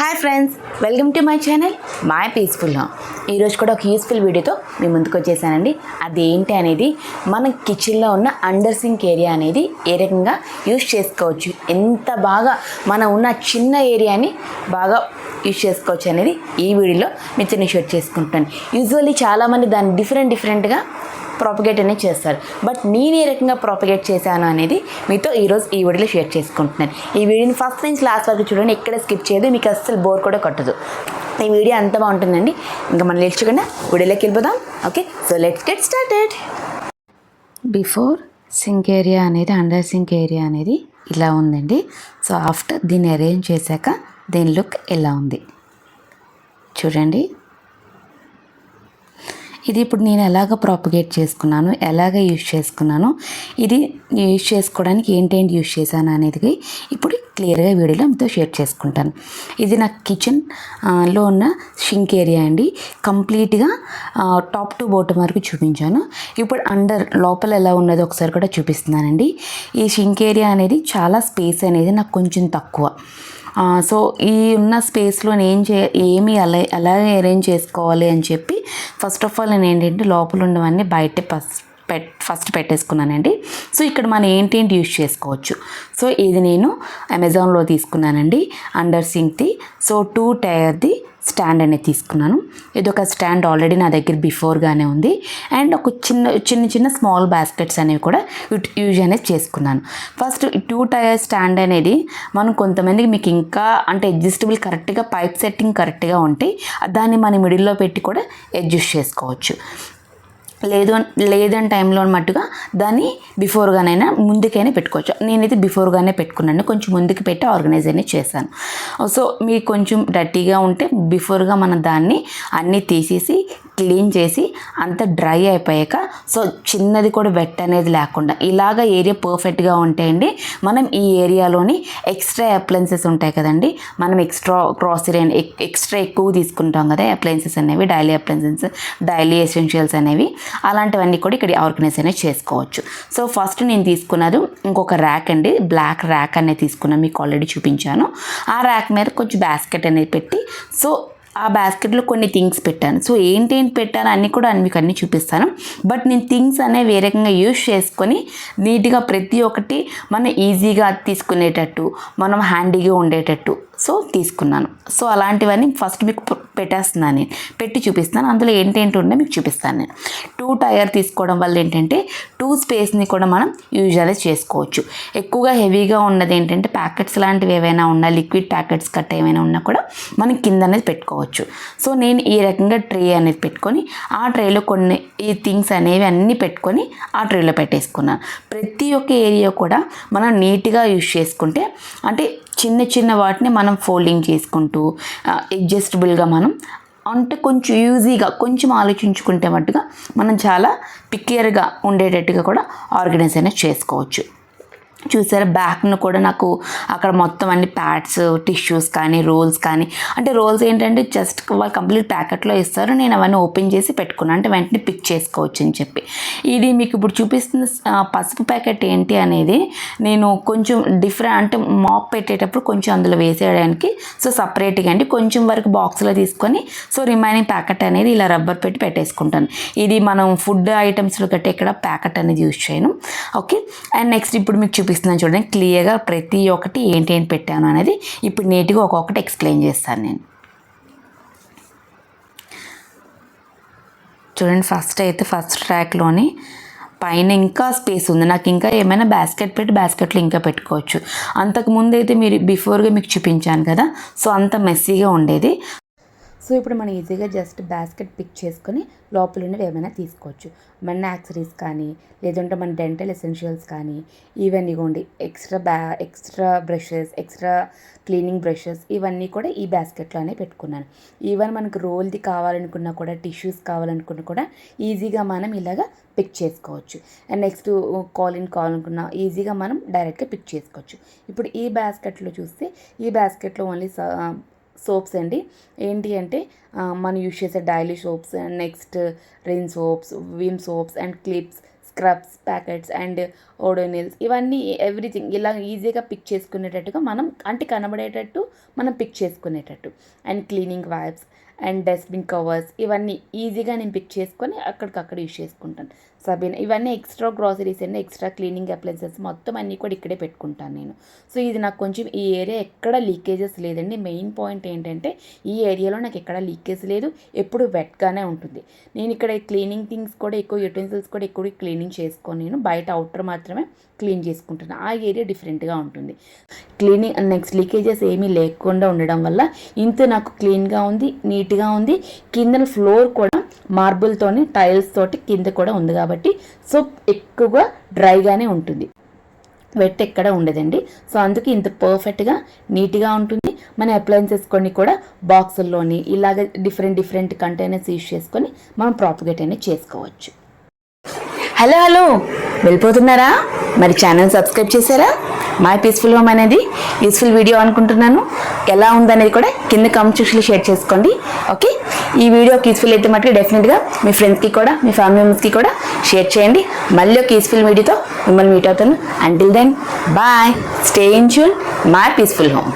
Hi friends, welcome to my channel my peaceful home. ఈరోజు కూడా ఒక యూస్ఫుల్ వీడియోతో మేము ముందుకు వచ్చేసానండి. అదేంటి అనేది మన కిచెన్లో ఉన్న అండర్ సింక్ ఏరియా అనేది ఏ రకంగా యూజ్ చేసుకోవచ్చు, ఎంత బాగా మనం ఉన్న చిన్న ఏరియాని బాగా యూజ్ చేసుకోవచ్చు అనేది ఈ వీడియోలో మీతో నేను షేర్ చేసుకుంటాను. యూజువల్లీ చాలామంది దాన్ని డిఫరెంట్గా ప్రాపగేట్ అనేది చేస్తారు. బట్ నేను ఏ రకంగా ప్రాపగేట్ చేశాను అనేది మీతో ఈరోజు ఈ వీడియోలో షేర్ చేసుకుంటున్నాను. ఈ వీడియోని ఫస్ట్ నుంచి లాస్ట్ వరకు చూడండి, ఎక్కడ స్కిప్ చేయదు, మీకు అస్సలు బోర్ కూడా కొట్టదు. ఈ వీడియో అంత బాగుంటుందండి. ఇంకా మనం లేచుకుండా వీడియోలోకి వెళ్ళిపోదాం. Okay, so let's get started. Before sink area అనేది, అండర్ సింక్ ఏరియా అనేది ఇలా ఉందండి. సో ఆఫ్టర్ దీన్ని అరేంజ్ చేశాక దీని లుక్ ఎలా ఉంది చూడండి. ఇది ఇప్పుడు నేను ఎలాగ ప్రాపగేట్ చేసుకున్నాను, ఎలాగ యూజ్ చేసుకున్నాను, ఇది యూజ్ చేసుకోవడానికి ఏంటేంటి యూజ్ చేశాను అనేది ఇప్పుడు క్లియర్గా వీడియోలో మీతో షేర్ చేసుకుంటాను. ఇది నా కిచెన్లో ఉన్న షింక్ ఏరియా అండి. కంప్లీట్గా టాప్ టు బాటమ్ వరకు చూపించాను. ఇప్పుడు అండర్ లోపల ఎలా ఉన్నదో ఒకసారి కూడా చూపిస్తున్నానండి. ఈ షింక్ ఏరియా అనేది చాలా స్పేస్ అనేది నాకు కొంచెం తక్కువ. సో ఈ ఉన్న స్పేస్లో ఏమి అలాగే అరేంజ్ చేసుకోవాలి అని చెప్పి ఫస్ట్ ఆఫ్ ఆల్ నేను ఏంటంటే లోపల ఉన్నవన్నీ బయట ఫస్ట్ పెట్టేసుకున్నానండి. సో ఇక్కడ మనం ఏంటేంటి యూజ్ చేసుకోవచ్చు. సో ఇది నేను అమెజాన్లో తీసుకున్నానండి, అండర్ సింక్ది. సో 2 టైర్ది స్టాండ్ అనేది తీసుకున్నాను. ఇది ఒక స్టాండ్ ఆల్రెడీ నా దగ్గర బిఫోర్గానే ఉంది. అండ్ ఒక చిన్న స్మాల్ బాస్కెట్స్ అనేవి కూడా యూజ్ అనేది చేసుకున్నాను. ఫస్ట్ 2 టైర్ స్టాండ్ అనేది మనం కొంతమందికి మీకు ఇంకా అంటే అడ్జస్టబుల్ కరెక్ట్గా పైప్ సెట్టింగ్ కరెక్ట్గా ఉంటే దాన్ని మనం మిడిల్లో పెట్టి కూడా అడ్జస్ట్ చేసుకోవచ్చు. లేదని టైంలో మట్టుగా దాన్ని బిఫోర్గానైనా ముందుకైనా పెట్టుకోవచ్చు. నేనైతే బిఫోర్గానే పెట్టుకున్నాను, కొంచెం ముందుకు పెట్టి ఆర్గనైజ్ అనేది చేశాను. సో మీకు కొంచెం డర్టీగా ఉంటే బిఫోర్గా మనం దాన్ని అన్నీ తీసేసి క్లీన్ చేసి అంత డ్రై అయిపోయాక సో చిన్నది కూడా వెట్ అనేది లేకుండా ఇలాగ ఏరియా పర్ఫెక్ట్గా ఉంటాయండి. మనం ఈ ఏరియాలోని ఎక్స్ట్రా అప్లయన్సెస్ ఉంటాయి కదండి, మనం ఎక్స్ట్రా గ్రాసరీ ఎక్స్ట్రా ఎక్కువ తీసుకుంటాం కదా అప్లయన్సెస్ అనేవి, డైలీ అప్లయన్సెస్, డైలీ ఎసెన్షియల్స్ అనేవి, అలాంటివన్నీ కూడా ఇక్కడ ఆర్గనైజ్ అనేది చేసుకోవచ్చు. సో ఫస్ట్ నేను తీసుకున్నది ఇంకొక ర్యాక్ అండి, బ్లాక్ ర్యాక్ అనేది తీసుకున్నాను, మీకు ఆల్రెడీ చూపించాను. ఆ ర్యాక్ మీద కొంచెం బాస్కెట్ అనేది పెట్టి సో ఆ బాస్కెట్లో కొన్ని థింగ్స్ పెట్టాను. సో ఏంటేంటి పెట్టాను అన్నీ కూడా మీకు అన్నీ చూపిస్తాను. బట్ నేను థింగ్స్ అనేవి ఏ రకంగా యూజ్ చేసుకొని నీట్గా ప్రతి ఒక్కటి మనం ఈజీగా తీసుకునేటట్టు, మనం హ్యాండీగా ఉండేటట్టు సో తీసుకున్నాను. సో అలాంటివన్నీ ఫస్ట్ మీకు పెట్టేస్తున్నాను, నేను పెట్టి చూపిస్తాను. అందులో ఏంటేంటి ఉంటే మీకు చూపిస్తాను. నేను 2 టైర్ తీసుకోవడం వల్ల ఏంటంటే 2 స్పేస్ని కూడా మనం యూజువలైజ్ చేసుకోవచ్చు. ఎక్కువగా హెవీగా ఉన్నది ఏంటంటే ప్యాకెట్స్ లాంటివి ఏవైనా ఉన్నా, లిక్విడ్ ప్యాకెట్స్ కట్ ఏమైనా ఉన్నా కూడా మనం కింద అనేది పెట్టుకోవచ్చు. సో నేను ఈ రకంగా ట్రే అనేది పెట్టుకొని ఆ ట్రేలో కొన్ని ఈ థింగ్స్ అనేవి అన్నీ పెట్టుకొని ఆ ట్రేలో పెట్టేసుకున్నాను. ప్రతి ఒక్క ఏరియా కూడా మనం నీట్గా యూజ్ చేసుకుంటే అంటే చిన్న వాటిని మనం ఫోల్డింగ్ చేసుకుంటూ అడ్జస్టబుల్గా మనం అంటే కొంచెం ఈజీగా కొంచెం ఆలోచించుకుంటే మట్టుగా మనం చాలా పిక్లియర్గా ఉండేటట్టుగా కూడా ఆర్గనైజ్ అనేది చేసుకోవచ్చు. చూసారా, బ్యాక్ను కూడా నాకు అక్కడ మొత్తం అన్ని ప్యాడ్స్, టిష్యూస్ కానీ రోల్స్ కానీ, అంటే రోల్స్ ఏంటంటే జస్ట్ వాళ్ళు కంప్లీట్ ప్యాకెట్లో ఇస్తారు, నేను అవన్నీ ఓపెన్ చేసి పెట్టుకున్నాను, అంటే వెంటనే పిక్ చేసుకోవచ్చు అని చెప్పి. ఇది మీకు ఇప్పుడు చూపిస్తున్న పసుపు ప్యాకెట్ ఏంటి అనేది నేను కొంచెం డిఫరెంట్ అంటే మాప్ పెట్టేటప్పుడు కొంచెం అందులో వేసేయడానికి సో సపరేట్గా అండి కొంచెం వరకు బాక్స్లో తీసుకొని సో రిమైనింగ్ ప్యాకెట్ అనేది ఇలా రబ్బర్ పెట్టి పెట్టేసుకుంటాను. ఇది మనం ఫుడ్ ఐటమ్స్లో గట్టే ఇక్కడ ప్యాకెట్ అనేది యూజ్ చేయను. ఓకే, అండ్ నెక్స్ట్ ఇప్పుడు మీకు చూపిస్తున్నాను చూడండి, క్లియర్గా ప్రతి ఒక్కటి ఏంటి పెట్టాను అనేది ఇప్పుడు నీట్గా ఒక్కొక్కటి ఎక్స్ప్లెయిన్ చేస్తాను నేను. చూడండి, ఫస్ట్ ట్రాక్లోని పైన ఇంకా స్పేస్ ఉంది, నాకు ఇంకా ఏమైనా బాస్కెట్ పెట్టి బాస్కెట్లో ఇంకా పెట్టుకోవచ్చు. అంతకుముందు అయితే మీరు బిఫోర్గా మీకు చూపించాను కదా, సో అంత మెస్సీగా ఉండేది. సో ఇప్పుడు మనం ఈజీగా జస్ట్ బాస్కెట్ పిక్ చేసుకొని లోపల ఉన్నవి ఏమైనా తీసుకోవచ్చు. మన యాక్సరీస్ కానీ లేదంటే మన డెంటల్ ఎసెన్షియల్స్ కానీ ఇవన్నీ ఇవ్వండి, extra brushes, extra cleaning brushes ఇవన్నీ కూడా ఈ బాస్కెట్లోనే పెట్టుకున్నాను. ఈవెన్ మనకు రోల్ది కావాలనుకున్నా కూడా, టిష్యూస్ కావాలనుకున్నా కూడా ఈజీగా మనం ఇలాగా పిక్ చేసుకోవచ్చు. అండ్ నెక్స్ట్ కావాలనుకున్నా ఈజీగా మనం డైరెక్ట్గా పిక్ చేసుకోవచ్చు. ఇప్పుడు ఈ బాస్కెట్లో చూస్తే ఈ బాస్కెట్లో ఓన్లీ సోప్స్ అండి. ఏంటి అంటే మనం యూజ్ చేసే daily soaps, next Rin soaps, Vim soaps and clips, scrubs packets and Odonils ఇవన్నీ ఎవ్రీథింగ్ ఇలా ఈజీగా పిక్ చేసుకునేటట్టుగా మనం అంటే కనబడేటట్టు మనం పిక్ చేసుకునేటట్టు and cleaning wipes and dustbin covers ఇవన్నీ ఈజీగా నేను పిక్ చేసుకొని అక్కడికక్కడ యూజ్ చేసుకుంటాను. సబీనా ఇవన్నీ extra groceries and extra cleaning appliances మొత్తం అన్నీ కూడా ఇక్కడే పెట్టుకుంటాను నేను. సో ఇది నాకు కొంచెం ఈ ఏరియా ఎక్కడ లీకేజెస్ లేదండి. మెయిన్ పాయింట్ ఏంటంటే ఈ ఏరియాలో నాకు ఎక్కడ లీకేజ్ లేదు, ఎప్పుడు వెట్గానే ఉంటుంది. నేను ఇక్కడ క్లీనింగ్ థింగ్స్ కూడా ఎక్కువ యూటెన్సిల్స్ కూడా ఎక్కువ క్లీనింగ్ చేసుకొని నేను బయట అవుటర్ మాత్రమే క్లీన్ చేసుకుంటాను. ఆ ఏరియా డిఫరెంట్గా ఉంటుంది. క్లీనింగ్ నెక్స్ట్ లీకేజెస్ ఏమీ లేకుండా ఉండడం వల్ల ఇంత నాకు క్లీన్గా ఉంది, నీట్గా ఉంది. కింద ఫ్లోర్ కూడా మార్బుల్తోని టైల్స్ తోటి కింద కూడా ఉంది కాబట్టి సో ఎక్కువగా డ్రైగానే ఉంటుంది, వెట్ ఎక్కడ ఉండదండి. సో అందుకే ఇంత పర్ఫెక్ట్గా నీట్గా ఉంటుంది. మన అప్లయన్సెస్ కొన్ని కూడా బాక్సుల్లోని ఇలాగ డిఫరెంట్ కంటైనర్స్ యూజ్ చేసుకొని మనం ప్రాపగేట్ అనేది చేసుకోవచ్చు. హలో వెళ్ళిపోతున్నారా? మరి ఛానల్ సబ్స్క్రైబ్ చేశారా? మై పీస్ఫుల్ హోమ్ అనేది యూస్ఫుల్ వీడియో అనుకుంటున్నాను. ఎలా ఉందనేది కూడా కింద కామెంట్ సెక్షన్లో షేర్ చేసుకోండి. ఓకే, ఈ వీడియోకి యూస్ఫుల్ అయితే మటుకు డెఫినెట్గా మీ ఫ్రెండ్స్కి కూడా మీ ఫ్యామిలీ మెంబర్స్కి కూడా షేర్ చేయండి. మళ్ళీ ఒక యూస్ఫుల్ వీడియోతో మిమ్మల్ని మీట్ అవుతాను. Until then bye, stay in tune, my peaceful home.